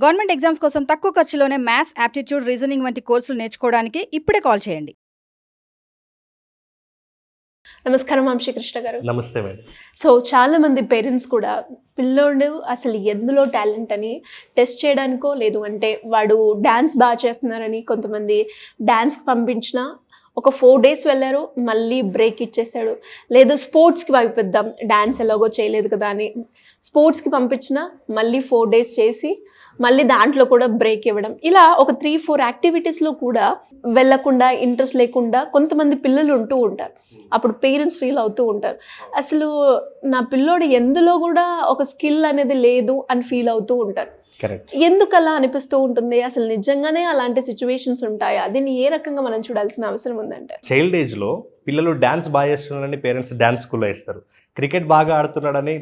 Government exams కోసం తక్కువ ఖర్చులోనే maths, aptitude, reasoning వంటి కోర్సులు నేర్చుకోవడానికి ఇప్పుడే కాల్ చేయండి. నమస్కారం వంశీకృష్ణ గారు. నమస్తే మేడం. సో చాలా మంది పేరెంట్స్ కూడా పిల్లోడు అసలు ఎందులో టాలెంట్ అని టెస్ట్ చేయడానికో, లేదు అంటే వాడు డ్యాన్స్ బాగా చేస్తున్నారని కొంతమంది డ్యాన్స్కి పంపించిన ఒక 4 days వెళ్ళారు, మళ్ళీ బ్రేక్ ఇచ్చేసాడు. లేదు స్పోర్ట్స్కి పంపిద్దాం, డ్యాన్స్ ఎలాగో చేయలేదు కదా అని స్పోర్ట్స్కి పంపించిన మళ్ళీ 4 days చేసి మళ్ళీ దాంట్లో కూడా బ్రేక్ ఇవ్వడం, ఇలా ఒక 3-4 యాక్టివిటీస్లో కూడా వెళ్ళకుండా, ఇంట్రెస్ట్ లేకుండా కొంతమంది పిల్లలు ఉంటూ ఉంటారు. అప్పుడు పేరెంట్స్ ఫీల్ అవుతూ ఉంటారు, అసలు నా పిల్లోడు ఎందులో కూడా ఒక స్కిల్ అనేది లేదు అని ఫీల్ అవుతూ ఉంటారు. ఎందుకు అలా అనిపిస్తూ ఉంటుంది? అసలు నిజంగానే అలాంటి సిచ్యువేషన్స్ ఉంటాయా? దీన్ని ఏ రకంగా మనం చూడాల్సిన అవసరం ఉందంటే, చైల్డ్ ఏజ్లో పిల్లలు డ్యాన్స్ బాగా చేస్తున్నారని పేరెంట్స్ డ్యాన్స్ స్కూల్లో వేస్తారు, క్రికెట్ బాగా ఆడుతున్నాడని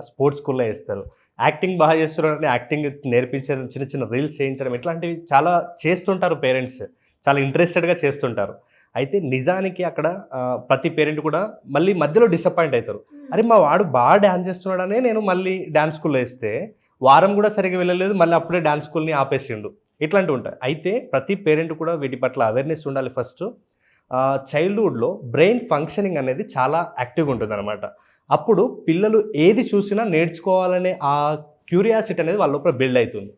స్పోర్ట్స్ స్కూల్లో వేస్తారు, యాక్టింగ్ బాగా చేస్తున్నారని యాక్టింగ్ నేర్పించడం, చిన్న చిన్న రీల్స్ చేయించడం, ఇట్లాంటివి చాలా చేస్తుంటారు పేరెంట్స్, చాలా ఇంట్రెస్టెడ్గా చేస్తుంటారు. అయితే నిజానికి అక్కడ ప్రతి పేరెంట్ కూడా మళ్ళీ మధ్యలో డిసప్పాయింట్ అవుతారు. అరే మా వాడు బాగా డ్యాన్స్ చేస్తున్నాడనే నేను మళ్ళీ డ్యాన్స్ స్కూల్లో వేస్తే వారం కూడా సరిగ్గా వెళ్ళలేదు, మళ్ళీ అప్పుడే డ్యాన్స్ స్కూల్ని ఆపేసిండు, ఇట్లాంటివి ఉంటాయి. అయితే ప్రతి పేరెంట్ కూడా వీటి పట్ల అవేర్నెస్ ఉండాలి. ఫస్ట్ చైల్డ్హుడ్లో బ్రెయిన్ ఫంక్షనింగ్ అనేది చాలా యాక్టివ్గా ఉంటుంది అనమాట. అప్పుడు పిల్లలు ఏది చూసినా నేర్చుకోవాలనే ఆ క్యూరియాసిటీ అనేది వాళ్ళ లోపల బిల్డ్ అవుతుంది.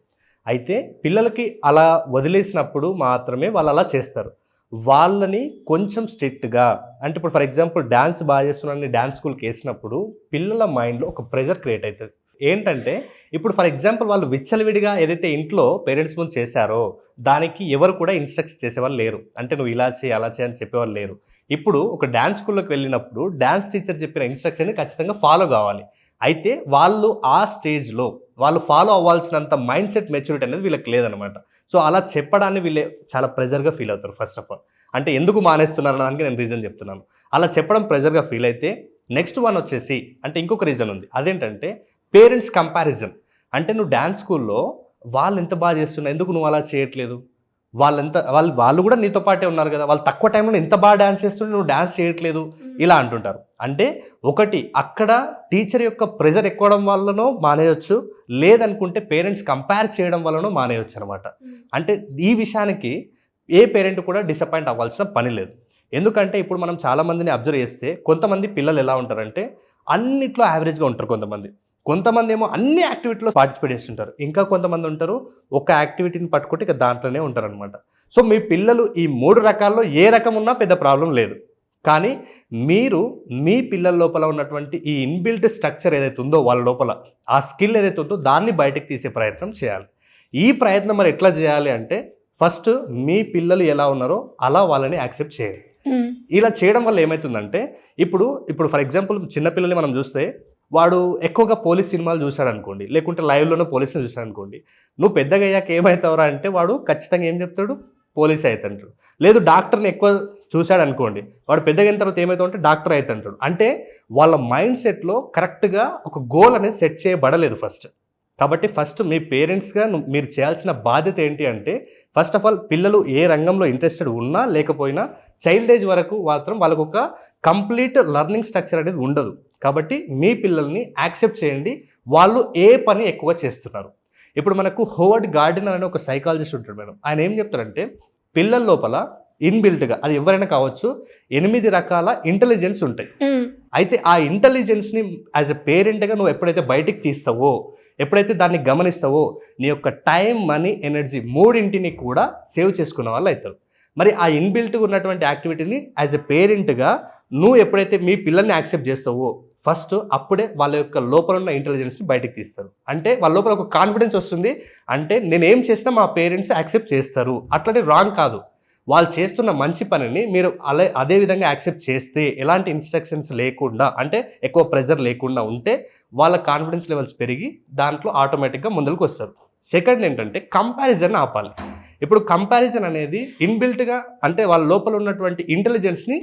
అయితే పిల్లలకి అలా వదిలేసినప్పుడు మాత్రమే వాళ్ళు అలా చేస్తారు. వాళ్ళని కొంచెం స్ట్రిక్ట్గా, అంటే ఇప్పుడు ఫర్ ఎగ్జాంపుల్ డ్యాన్స్ బాగా చేస్తున్నారని డ్యాన్స్ స్కూల్కి వేసినప్పుడు పిల్లల మైండ్లో ఒక ప్రెజర్ క్రియేట్ అవుతుంది. ఏంటంటే ఇప్పుడు ఫర్ ఎగ్జాంపుల్ వాళ్ళు విచ్చలవిడిగా ఏదైతే ఇంట్లో పేరెంట్స్ ముందు చేశారో దానికి ఎవరు కూడా ఇన్స్ట్రక్షన్ చేసేవాళ్ళు లేరు. అంటే నువ్వు ఇలా చేయి అలా చేయి అని చెప్పేవాళ్ళు లేరు. ఇప్పుడు ఒక డ్యాన్స్ స్కూల్లోకి వెళ్ళినప్పుడు డ్యాన్స్ టీచర్ చెప్పిన ఇన్స్ట్రక్షన్ని ఖచ్చితంగా ఫాలో కావాలి. అయితే వాళ్ళు ఆ స్టేజ్లో వాళ్ళు ఫాలో అవ్వాల్సినంత మైండ్ సెట్ మెచ్యూరిటీ అనేది వీళ్ళకి లేదనమాట. సో అలా చెప్పడాన్ని వీళ్ళే చాలా ప్రెజర్గా ఫీల్ అవుతారు. ఫస్ట్ ఆఫ్ ఆల్ అంటే ఎందుకు మానేస్తున్నారు అనడానికి నేను రీజన్ చెప్తున్నాను. అలా చెప్పడం ప్రెజర్గా ఫీల్ అయితే నెక్స్ట్ వన్ వచ్చేసి అంటే ఇంకొక రీజన్ ఉంది. అదేంటంటే పేరెంట్స్ కంపారిజన్. అంటే నువ్వు డ్యాన్స్ స్కూల్లో వాళ్ళు ఎంత బాగా చేస్తున్నారు, ఎందుకు నువ్వు అలా చేయట్లేదు, వాళ్ళు కూడా నీతో పాటే ఉన్నారు కదా, వాళ్ళు తక్కువ టైంలో ఎంత బాగా డ్యాన్స్ చేస్తుంటే నువ్వు డ్యాన్స్ చేయట్లేదు, ఇలా అంటుంటారు. అంటే ఒకటి అక్కడ టీచర్ యొక్క ప్రెజర్ ఎక్కువడం వల్లనో మానేయొచ్చు, లేదనుకుంటే పేరెంట్స్ కంపేర్ చేయడం వల్లనో మానేయొచ్చు అనమాట. అంటే ఈ విషయానికి ఏ పేరెంట్ కూడా డిసప్పాయింట్ అవ్వాల్సిన పని లేదు. ఎందుకంటే ఇప్పుడు మనం చాలామందిని అబ్జర్వ్ చేస్తే కొంతమంది పిల్లలు ఎలా ఉంటారంటే అన్నిట్లో యావరేజ్గా ఉంటారు, కొంతమంది ఏమో అన్ని యాక్టివిటీలో పార్టిసిపేట్ చేస్తుంటారు, ఇంకా కొంతమంది ఉంటారు ఒక యాక్టివిటీని పట్టుకుంటే ఇక దాంట్లోనే ఉంటారనమాట. సో మీ పిల్లలు ఈ 3 రకాల్లో ఏ రకం ఉన్నా పెద్ద ప్రాబ్లం లేదు. కానీ మీరు మీ పిల్లల లోపల ఉన్నటువంటి ఈ ఇన్బిల్ట్ స్ట్రక్చర్ ఏదైతే ఉందో వాళ్ళ లోపల ఆ స్కిల్ ఏదైతే ఉందో దాన్ని బయటకు తీసే ప్రయత్నం చేయాలి. ఈ ప్రయత్నం మరి ఎట్లా చేయాలి అంటే ఫస్ట్ మీ పిల్లలు ఎలా ఉన్నారో అలా వాళ్ళని యాక్సెప్ట్ చేయాలి. ఇలా చేయడం వల్ల ఏమవుతుందంటే ఇప్పుడు ఫర్ ఎగ్జాంపుల్ చిన్నపిల్లల్ని మనం చూస్తే వాడు ఎక్కువగా పోలీస్ సినిమాలు చూశాడు అనుకోండి, లేకుంటే లైవ్లోనే పోలీసులు చూశాడు అనుకోండి, నువ్వు పెద్దగా అయ్యాక ఏమవుతావురా అంటే వాడు ఖచ్చితంగా ఏం చెప్తాడు, పోలీస్ అవుతుంటాడు. లేదు డాక్టర్ని ఎక్కువ చూశాడు అనుకోండి, వాడు పెద్దగా అయిన తర్వాత ఏమవుతావు అంటే డాక్టర్ అవుతుంటాడు. అంటే వాళ్ళ మైండ్ సెట్లో కరెక్ట్గా ఒక గోల్ అనేది సెట్ చేయబడలేదు ఫస్ట్. కాబట్టి ఫస్ట్ మీ పేరెంట్స్గా మీరు చేయాల్సిన బాధ్యత ఏంటి అంటే ఫస్ట్ ఆఫ్ ఆల్ పిల్లలు ఏ రంగంలో ఇంట్రెస్టెడ్ ఉన్నా లేకపోయినా చైల్డ్ ఏజ్ వరకు మాత్రం వాళ్ళకు ఒక కంప్లీట్ లెర్నింగ్ స్ట్రక్చర్ అనేది ఉండదు. కాబట్టి మీ పిల్లల్ని యాక్సెప్ట్ చేయండి వాళ్ళు ఏ పని ఎక్కువ చేస్తున్నారు. ఇప్పుడు మనకు హోవర్డ్ గార్డెనర్ అనే ఒక సైకాలజిస్ట్ ఉంటాడు మేడం. ఆయన ఏం చెప్తారంటే పిల్లల లోపల ఇన్బిల్ట్గా, అది ఎవరైనా కావచ్చు, 8 రకాల ఇంటెలిజెన్స్ ఉంటాయి. అయితే ఆ ఇంటెలిజెన్స్ని యాజ్ ఎ పేరెంట్గా నువ్వు ఎప్పుడైతే బయటికి తీస్తావో, ఎప్పుడైతే దాన్ని గమనిస్తావో నీ యొక్క టైం, మనీ, ఎనర్జీ 3 కూడా సేవ్ చేసుకున్న వాళ్ళు అవుతారు. మరి ఆ ఇన్బిల్ట్గా ఉన్నటువంటి యాక్టివిటీని యాజ్ ఎ పేరెంట్గా నువ్వు ఎప్పుడైతే మీ పిల్లల్ని యాక్సెప్ట్ చేస్తావో ఫస్ట్ అప్పుడే వాళ్ళ యొక్క లోపల ఉన్న ఇంటెలిజెన్స్ని బయటకు తీస్తారు. అంటే వాళ్ళ లోపల ఒక కాన్ఫిడెన్స్ వస్తుంది, అంటే నేనేం చేసినా మా పేరెంట్స్ యాక్సెప్ట్ చేస్తారు, అట్లనే రాంగ్ కాదు, వాళ్ళు చేస్తున్న మంచి పనిని మీరు అదే విధంగా యాక్సెప్ట్ చేస్తే, ఎలాంటి ఇన్స్ట్రక్షన్స్ లేకుండా, అంటే ఎక్కువ ప్రెజర్ లేకుండా ఉంటే వాళ్ళ కాన్ఫిడెన్స్ లెవెల్స్ పెరిగి దాంట్లో ఆటోమేటిక్గా ముందుకు వస్తారు. సెకండ్ ఏంటంటే కంపారిజన్ ఆపాలి. ఇప్పుడు కంపారిజన్ అనేది ఇన్బిల్ట్గా అంటే వాళ్ళ లోపల ఉన్నటువంటి ఇంటెలిజెన్స్ని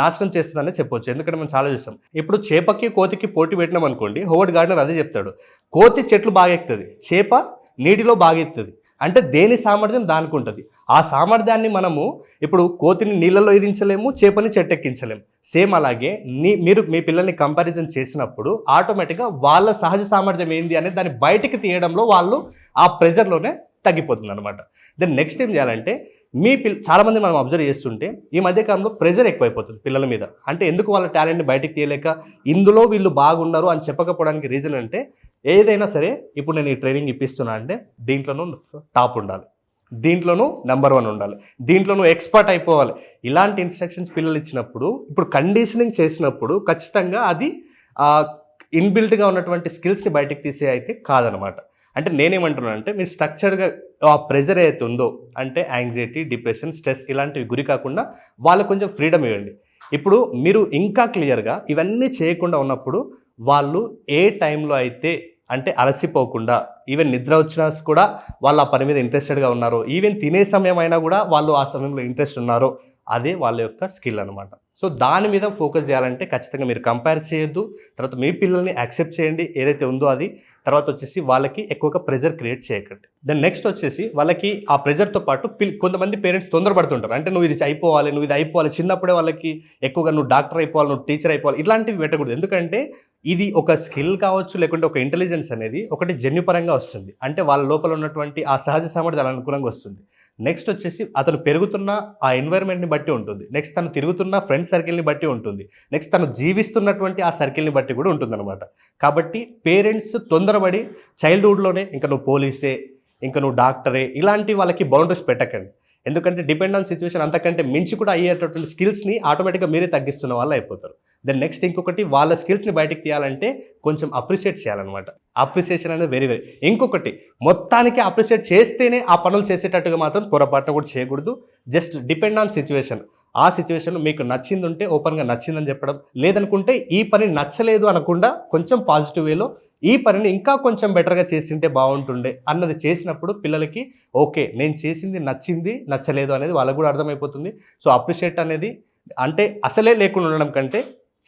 నాశనం చేస్తుందనే చెప్పొచ్చు. ఎందుకంటే మనం చాలా చూస్తాం, ఇప్పుడు చేపకి కోతికి పోటీ పెట్టినాం అనుకోండి, హోవర్డ్ గార్డెనర్ అదే చెప్తాడు, కోతి చెట్లు బాగా ఎక్కుతుంది, చేప నీటిలో బాగా ఎక్కుతుంది. అంటే దేని సామర్థ్యం దానికి ఉంటుంది. ఆ సామర్థ్యాన్ని మనము ఇప్పుడు కోతిని నీళ్ళలో ఎదించలేము, చేపని చెట్టెక్కించలేము. సేమ్ అలాగే మీరు మీ పిల్లల్ని కంపారిజన్ చేసినప్పుడు ఆటోమేటిక్గా వాళ్ళ సహజ సామర్థ్యం ఏంది అనేది దాన్ని బయటికి తీయడంలో వాళ్ళు ఆ ప్రెజర్లోనే తగ్గిపోతుంది అనమాట. దెన్ నెక్స్ట్ ఏం చేయాలంటే చాలామంది మనం అబ్జర్వ్ చేస్తుంటే ఈ మధ్యకాలంలో ప్రెజర్ ఎక్కువైపోతుంది పిల్లల మీద. అంటే ఎందుకు వాళ్ళ టాలెంట్ని బయటికి తీయలేక ఇందులో వీళ్ళు బాగున్నారు అని చెప్పకపోవడానికి రీజన్ అంటే ఏదైనా సరే ఇప్పుడు నేను ఈ ట్రైనింగ్ ఇప్పిస్తున్నా అంటే దీంట్లోనూ టాప్ ఉండాలి, దీంట్లోనూ నెంబర్ 1 ఉండాలి, దీంట్లోనూ ఎక్స్పర్ట్ అయిపోవాలి. ఇలాంటి ఇన్స్ట్రక్షన్స్ పిల్లలు ఇచ్చినప్పుడు ఇప్పుడు కండిషనింగ్ చేసినప్పుడు ఖచ్చితంగా అది ఇన్బిల్ట్గా ఉన్నటువంటి స్కిల్స్ని బయటికి తీసే అయితే కాదనమాట. అంటే నేనేమంటున్నాను అంటే మీరు స్ట్రక్చర్డ్గా ఆ ప్రెజర్ ఏదైతే ఉందో అంటే యాంగ్జైటీ, డిప్రెషన్, స్ట్రెస్ ఇలాంటివి గురి కాకుండా వాళ్ళకు కొంచెం ఫ్రీడమ్ ఇవ్వండి. ఇప్పుడు మీరు ఇంకా క్లియర్గా ఇవన్నీ చేయకుండా ఉన్నప్పుడు వాళ్ళు ఏ టైంలో అయితే అంటే అలసిపోకుండా ఈవెన్ నిద్ర వచ్చినా కూడా వాళ్ళు ఆ పని మీద ఇంట్రెస్టెడ్గా ఉన్నారో, ఈవెన్ తినే సమయం అయినా కూడా వాళ్ళు ఆ సమయంలో ఇంట్రెస్ట్ ఉన్నారో అదే వాళ్ళ యొక్క స్కిల్ అనమాట. సో దాని మీద ఫోకస్ చేయాలంటే ఖచ్చితంగా మీరు కంపేర్ చేయొద్దు. తర్వాత మీ పిల్లల్ని యాక్సెప్ట్ చేయండి ఏదైతే ఉందో అది. తర్వాత వచ్చేసి వాళ్ళకి ఎక్కువగా ప్రెజర్ క్రియేట్ చేయకండి. దెన్ నెక్స్ట్ వచ్చేసి వాళ్ళకి ఆ ప్రెజర్తో పాటు కొంతమంది పేరెంట్స్ తొందరపడుతుంటారు. అంటే నువ్వు ఇది అయిపోవాలి, చిన్నప్పుడే వాళ్ళకి ఎక్కువగా నువ్వు డాక్టర్ అయిపోవాలి, నువ్వు టీచర్ అయిపోవాలి ఇట్లాంటివి పెట్టకూడదు. ఎందుకంటే ఇది ఒక స్కిల్ కావచ్చు, లేకుంటే ఒక ఇంటెలిజెన్స్ అనేది ఒకటి జన్యుపరంగా వస్తుంది. అంటే వాళ్ళ లోపల ఉన్నటువంటి ఆ సహజ సామర్థ్యాలు అనుకూలంగా వస్తుంది. నెక్స్ట్ వచ్చేసి అతను పెరుగుతున్న ఆ ఎన్వైర్న్మెంట్ని బట్టి ఉంటుంది. నెక్స్ట్ తను తిరుగుతున్న ఫ్రెండ్ సర్కిల్ని బట్టి ఉంటుంది. నెక్స్ట్ తను జీవిస్తున్నటువంటి ఆ సర్కిల్ని బట్టి కూడా ఉంటుందన్నమాట. కాబట్టి పేరెంట్స్ తొందరపడి చైల్డ్హుడ్లోనే ఇంకా నువ్వు పోలీసే, ఇంకా నువ్వు డాక్టరే ఇలాంటి వాళ్ళకి బౌండరీస్ పెట్టకండి. ఎందుకంటే డిపెండ్ ఆన్ సిచ్యువేషన్ అంతకంటే మించి కూడా అయ్యేటటువంటి స్కిల్స్ని ఆటోమేటిక్గా మీరే తగ్గిస్తున్న వాళ్ళు అయిపోతారు. దెన్ నెక్స్ట్ ఇంకొకటి వాళ్ళ స్కిల్స్ని బయటికి తీయాలంటే కొంచెం అప్రిషియేట్ చేయాలన్నమాట. అప్రిసియేషన్ అనేది వెరీ ఇంకొకటి మొత్తానికి అప్రిషియేట్ చేస్తేనే ఆ పనులు చేసేటట్టుగా మాత్రం పొరపాటున కూడా చేయకూడదు. Just depend on situation. ఆ సిచ్యువేషన్ మీకు నచ్చింది ఉంటే ఓపెన్గా నచ్చిందని చెప్పడం, లేదనుకుంటే ఈ పని నచ్చలేదు అనకుండా కొంచెం పాజిటివ్ వేలో ఈ పనిని ఇంకా కొంచెం బెటర్గా చేసింటే బాగుంటుండే అన్నది చేసినప్పుడు పిల్లలకి ఓకే నేను చేసింది నచ్చింది, నచ్చలేదు అనేది వాళ్ళకు కూడా అర్థమైపోతుంది. సో అప్రిషియేట్ అనేది అంటే అసలే లేకుండా ఉండడం కంటే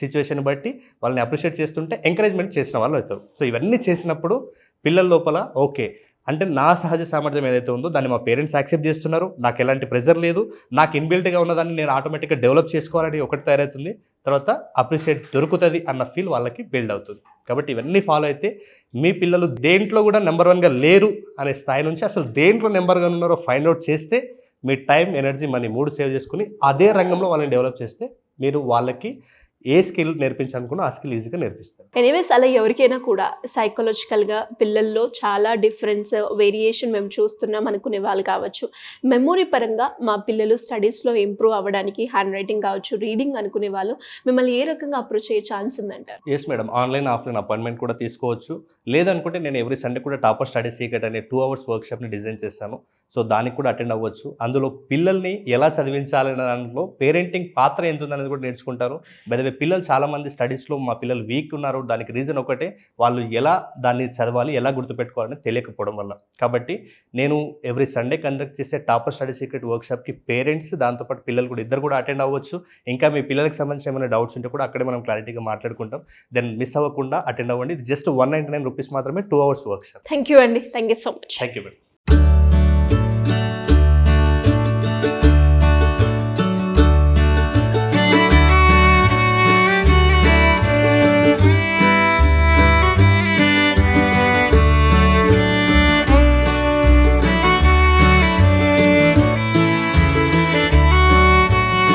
సిచ్యువేషన్ బట్టి వాళ్ళని అప్రిషియేట్ చేస్తుంటే ఎంకరేజ్మెంట్ చేసిన వాళ్ళు అవుతారు. సో ఇవన్నీ చేసినప్పుడు పిల్లల లోపల ఓకే అంటే నా సహజ సామర్థ్యం ఏదైతే ఉందో దాన్ని మా పేరెంట్స్ యాక్సెప్ట్ చేస్తున్నారు, నాకు ఎలాంటి ప్రెజర్ లేదు, నాకు ఇన్బిల్ట్గా ఉన్నదాన్ని నేను ఆటోమేటిక్గా డెవలప్ చేసుకోవాలని ఒకటి తయారవుతుంది. తర్వాత అప్రిషియేట్ దొరుకుతుంది అన్న ఫీల్ వాళ్ళకి బిల్డ్ అవుతుంది. కాబట్టి ఇవన్నీ ఫాలో అయితే మీ పిల్లలు దేంట్లో కూడా నెంబర్ 1గా లేరు అనే స్థాయి నుంచి అసలు దేంట్లో నెంబర్ 1గా ఉన్నారో ఫైండ్ అవుట్ చేస్తే మీ టైం, ఎనర్జీ, మనీ 3 సేవ్ చేసుకుని అదే రంగంలో వాళ్ళని డెవలప్ చేస్తే మీరు వాళ్ళకి ఏ స్కిల్ నేర్పించాలనుకున్నా ఆ స్కిల్ ఈజీగా నేర్పిస్తారు. ఎనీవేస్ అలా ఎవరికైనా కూడా సైకలాజికల్గా పిల్లల్లో చాలా డిఫరెన్స్, వేరియేషన్ మేము చూస్తున్నాం అనుకునే వాళ్ళు కావచ్చు, మెమొరీ పరంగా మా పిల్లలు స్టడీస్లో ఇంప్రూవ్ అవ్వడానికి హ్యాండ్ రైటింగ్ కావచ్చు, రీడింగ్ అనుకునే వాళ్ళు మిమ్మల్ని ఏ రకంగా అప్రోచ్ అయ్యే ఛాన్స్ ఉందంటారు? Yes madam, online offline appointment కూడా తీసుకోవచ్చు. లేదనుకుంటే నేను ఎవ్రీ సండే కూడా టాపర్ స్టడీ సీక్రెట్ అనే 2 hours వర్క్షాప్ని డిజైన్ చేశాను. సో దానికి కూడా అటెండ్ అవ్వచ్చు. అందులో పిల్లల్ని ఎలా చదివించాలనే దాంట్లో పేరెంటింగ్ పాత్ర ఎంత ఉందనేది కూడా నేర్చుకుంటారు. బై పిల్లలు చాలామంది స్టడీస్లో మా పిల్లలు వీక్ ఉన్నారు, దానికి రీజన్ ఒకటే వాళ్ళు ఎలా దాన్ని చదవాలి, ఎలా గుర్తుపెట్టుకోవాలని తెలియకపోవడం వల్ల. కాబట్టి నేను ఎవ్రీ సండే కండక్ట్ చేసే టాపర్ స్టడీ సీక్రెట్ వర్క్షాప్కి పేరెంట్స్ దాంతోపాటు పిల్లలు కూడా ఇద్దరు కూడా అటెండ్ అవ్వచ్చు. ఇంకా మీ పిల్లలకి సంబంధించిన ఏమైనా డౌట్స్ ఉంటే కూడా అక్కడే మనం క్లారిటీగా మాట్లాడుకుంటాం. దెన్ మిస్ అవ్వకుండా అటెండ్ అవ్వండి. ఇది జస్ట్ 199 రూపీస్ మాత్రమే 2 hours వర్క్షాప్. థ్యాంక్ యూ అండి, thank you so much. Thank you madam.